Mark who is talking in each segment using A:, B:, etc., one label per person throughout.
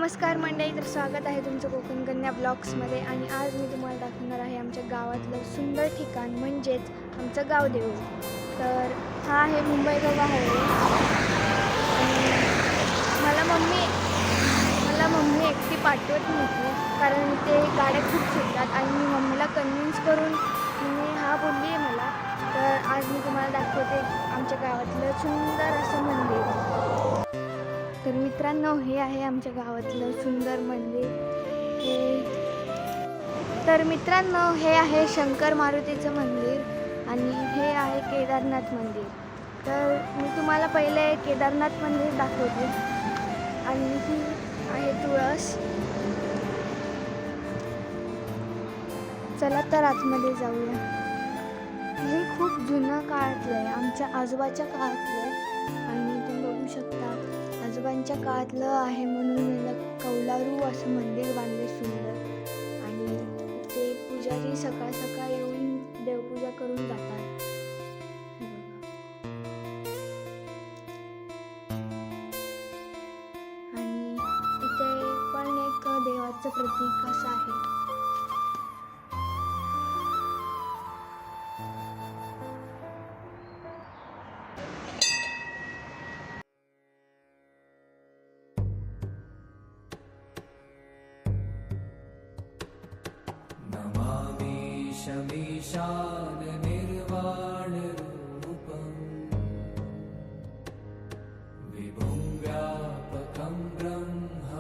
A: नमस्कार मंडळी, तर स्वागत आहे तुमचं कोकण कन्या ब्लॉग्समध्ये. आणि आज मी तुम्हाला दाखवणार आहे आमच्या गावातलं सुंदर ठिकाण, म्हणजेच आमचं गाव देऊळ. तर हा आहे मुंबई गोवा हायवे. मला मम्मी एकटी पाठवत नव्हती, कारण ते गाड्या खूप सुटतात आणि मी मम्मीला कन्व्हिन्स करून मम्मी हा बोलली आहे मला. तर आज मी तुम्हाला दाखवते आमच्या गावातलं सुंदर असं मंदिर. तर मित्रांनो, हे आहे आमच्या गावातलं सुंदर मंदिर. हे आहे शंकर मारुतीचं मंदिर आणि हे आहे केदारनाथ मंदिर. तर मी तुम्हाला पहिले केदारनाथ मंदिर दाखवते. आणि ही आहे तुळस. चला तर आतमध्ये जाऊया. हे खूप जुनं काळातलं आहे, आमच्या आजोबाच्या काळातलं आहे. आणि तुम्ही बघू शकता, आजोबांच्या काळातलं आहे म्हणून याला कौलारू असं मंदिर बांधले सुंदर. आणि ते पुजारी सकाळ सकाळ येऊन देवपूजा करून जातात. आणि इथे पण एक देवाचं प्रतीक असं आहे.
B: नमामि शमीशान निर्वाण रूपं विभुं व्यापकं ब्रह्मवेदस्वरूपम्.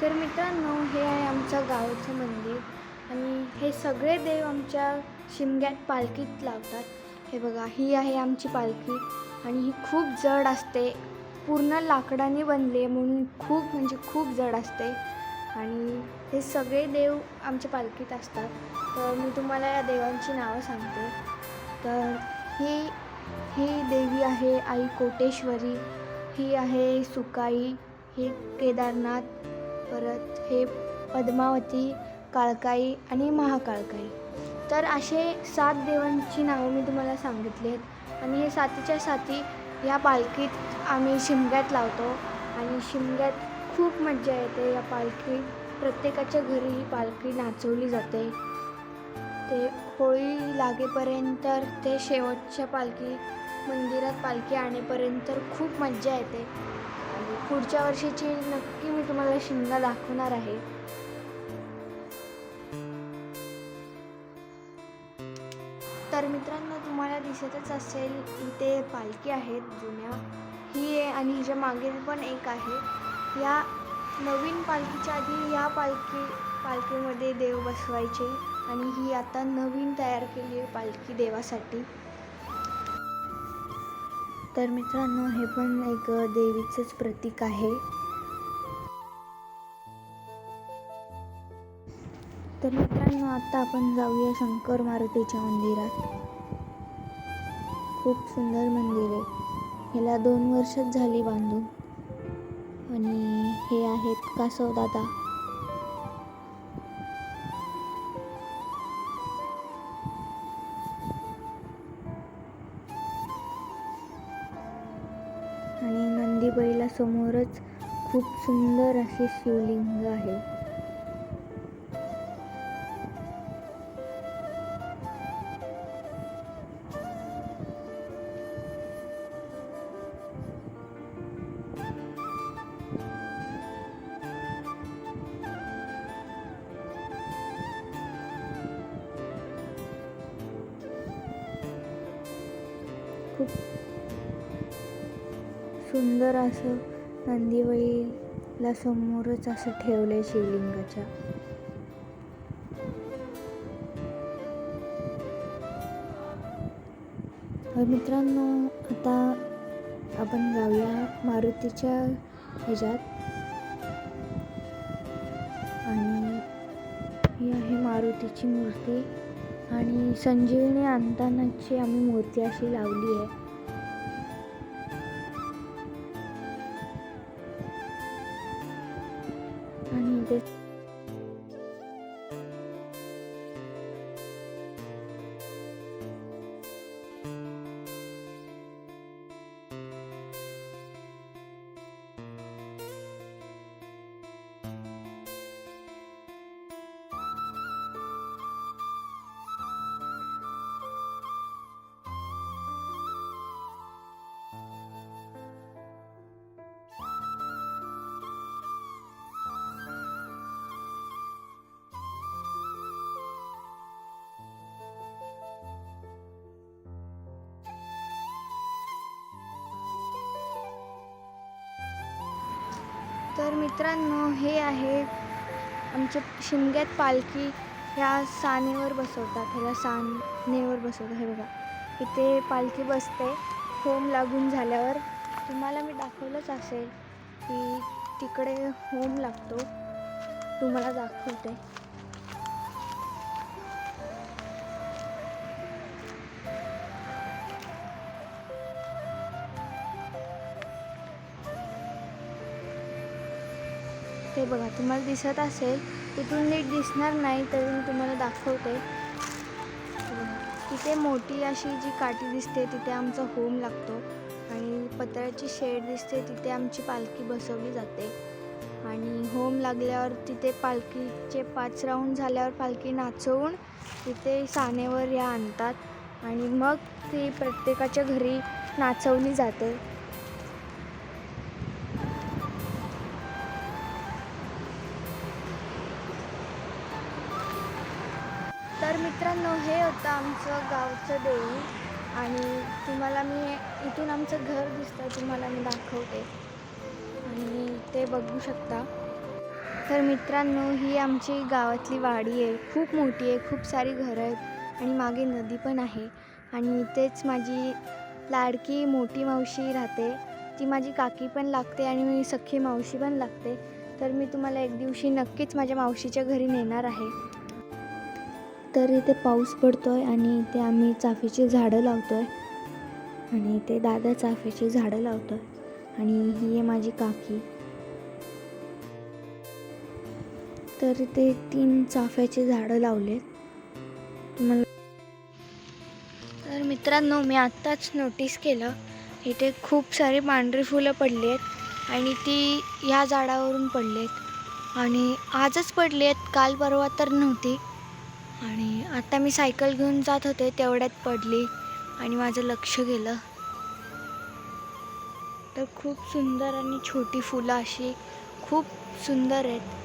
A: तर मित्रांनो, हे आहे आमचं गावाचं मंदिर. आणि हे सगळे देव आमच्या शिमग्यात पालखीत लावतात. हे बघा, ही आहे आमची पालखी आणि ही खूप जड असते, पूर्ण लाकडाने बनली आहे म्हणून खूप जड असते. आणि हे सगळे देव आमच्या पालखीत असतात. तर मी तुम्हाला या देवांची नावं सांगते. तर ही देवी आहे आई कोटेश्वरी, ही आहे सुकाई, हे केदारनाथ, परत हे पद्मावती, काळकाई आणि महाकाळकाई. तर असे 7 देवांची नावं मी तुम्हाला सांगितली आहेत. आणि हे सातीच्या साती या पालखीत आम्ही शिमग्यात लावतो. आणि शिमग्यात खूप मज्जा येते या पालखीत. प्रत्येकाच्या घरी ही पालखी नाचवली जाते. ते होळी लागेपर्यंत, ते शेवटच्या मंदिरात पालखी आणेपर्यंत खूप मज्जा येते. आणि पुढच्या वर्षीची नक्की मी तुम्हाला शिमगा दाखवणार आहे. तर मित्रांनो, तुम्हाला दिसतच असेल इथे पालखी आहेत जुन्या, ही आहे आणि हिच्या मागे पण एक आहे. या नवीन पालखीच्या आधी या पालखीमध्ये देव बसवायचे आणि ही आता नवीन तयार केली आहे पालखी देवासाठी. तर मित्रांनो, हे पण एक देवीचंच प्रतीक आहे. तर मित्रांनो, आता आपण जाऊया शंकर मारुतीच्या मंदिरात. खूप सुंदर मंदिर आहे. ह्याला 2 वर्षच झाली बांधून. आणि हे आहेत कासव दादा. आणि नंदी बैलासमोरच खूप सुंदर असे शिवलिंग आहे. खूप सुंदर असं नंदीबैला समोरच असं ठेवलंय शिवलिंगाच्या. मित्रांनो, आता आपण जाऊया मारुतीच्या ह्याच्यात. आणि ही आहे मारुतीची मूर्ती आणि संजीवनी आणतानाची आम्ही मूर्ती अशी लावली आहे. आणि ते तर मित्रांनो, हे आहे आमच्या शिमग्यात पालखी ह्या सानेवर बसवतात, ह्याला सानेवर बसवतात. हे बघा, इथे पालखी बसते होम लागून झाल्यावर. तुम्हाला मी दाखवलंच असेल की तिकडे होम लागतो, तुम्हाला दाखवते. ते बघा, तुम्हाला दिसत असेल, इथून नीट दिसणार नाही तरी मी तुम्हाला दाखवते. तिथे मोठी अशी जी काठी दिसते तिथे आमचा होम लागतो आणि पत्र्याची शेड दिसते तिथे आमची पालखी बसवली जाते. आणि होम लागल्यावर तिथे पालखीचे 5 राऊंड झाल्यावर पालखी नाचवून तिथे सानेवर या आणतात आणि मग ती प्रत्येकाच्या घरी नाचवली जाते. तर मित्रांनो, हे होतं आमचं गावचं देऊळ आणि तुम्हाला मी इथून आमचं घर दिसतं, तुम्हाला मी दाखवते आणि ते बघू शकता. तर मित्रांनो, ही आमची गावातली वाडी आहे, खूप मोठी आहे, खूप सारी घरं आहेत आणि मागे नदी पण आहे. आणि इथेच माझी लाडकी मोठी मावशी राहते, ती माझी काकी पण लागते आणि मी सख्खी मावशी पण लागते. तर मी तुम्हाला एक दिवशी नक्कीच माझ्या मावशीच्या घरी नेणार आहे. तर इथे पाऊस पडतो आहे आणि इथे आम्ही चाफ्याची झाडं लावतो आहे आणि इथे दादा चाफ्याची झाडं लावतो आहे आणि ही आहे माझी काकी. तर इथे 3 चाफ्याची झाडं लावलेत तुम्हाला. तर मित्रांनो, मी आत्ताच नोटीस केलं, इथे खूप सारी पांढरी फुलं पडली आहेत आणि ती ह्या झाडावरून पडली आहेत आणि आजच पडली आहेत, काल परवा तर नव्हती. आणि आता मी सायकल घेऊन जात होते तेवढ्यात पडली आणि माझं लक्ष गेलं. तर खूप सुंदर आणि छोटी फुलं अशी खूप सुंदर आहेत.